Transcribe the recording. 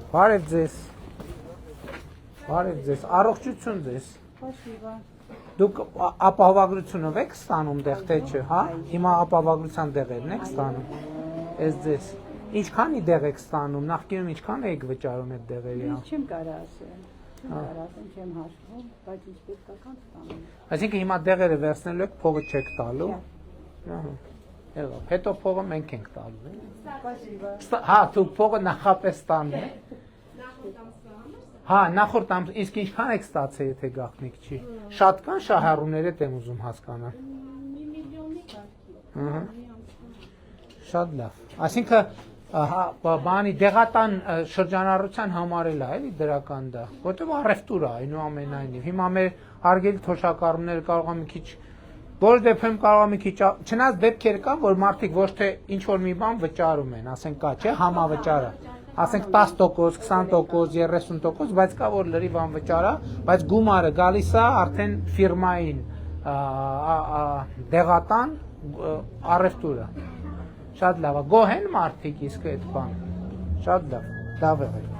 Բարև ձեզ։ Բարև ձեզ։ Առողջություն ձեզ։ Спасибо. Դուք ապահովագրությունով եք ստանում դեղ թե չէ, հա? Հիմա ապահովագրության դեղերն եք ստանում։ Էս ձեզ։ Ինչքանի դեղ եք ստանում, նախկինում ինչքան եք վճարում այդ դեղերի։ Չեմ կարող ասել։ Չեմ կարող ասել, չեմ հաշվում, բայց ինչ պետք է կան ստանում։ Այսինքն հիմա դեղերը վերցնելու եք, փողը չեք տալու։ Ահա։ Եղավ։ Հետո փողը մենք ենք տալու։ Спасибо. Հա, դուք փողը նախապես տանում եք։ Հա, նախորդ ամս իսկ ինչքան եք ստացել, եթե գաղտնիք չի։ Շատ կան շահառուները դեմ ուզում հասկանալ։ Մի միլիոնի կարգի։ Ահա։ Շատ լավ։ Այսինքն բանի դեղատան շրջանառության համար էլ է, էլի դրական դա, որտեղ առևտուր է այնուամենայնիվ։ Հիմա մեր հարգելի թոշակառուները կարող են մի քիչ Որ դեպքում կարող է մի քիչ, չնայած դեպքեր կան, որ մարդիկ ոչ թե ինչ որ մի բան վճարում են, ասենք կա, չէ, համավճարը, ասենք 10%, 20%, 30%, բայց կա որ լրիվ անվճար է, բայց գումարը գալիս է արդեն ֆիրմային դեղատան առևտուրը։ Շատ լավ է, գոհ են մարդիկ իսկ այդ բան։ Շատ լավ, լավ է։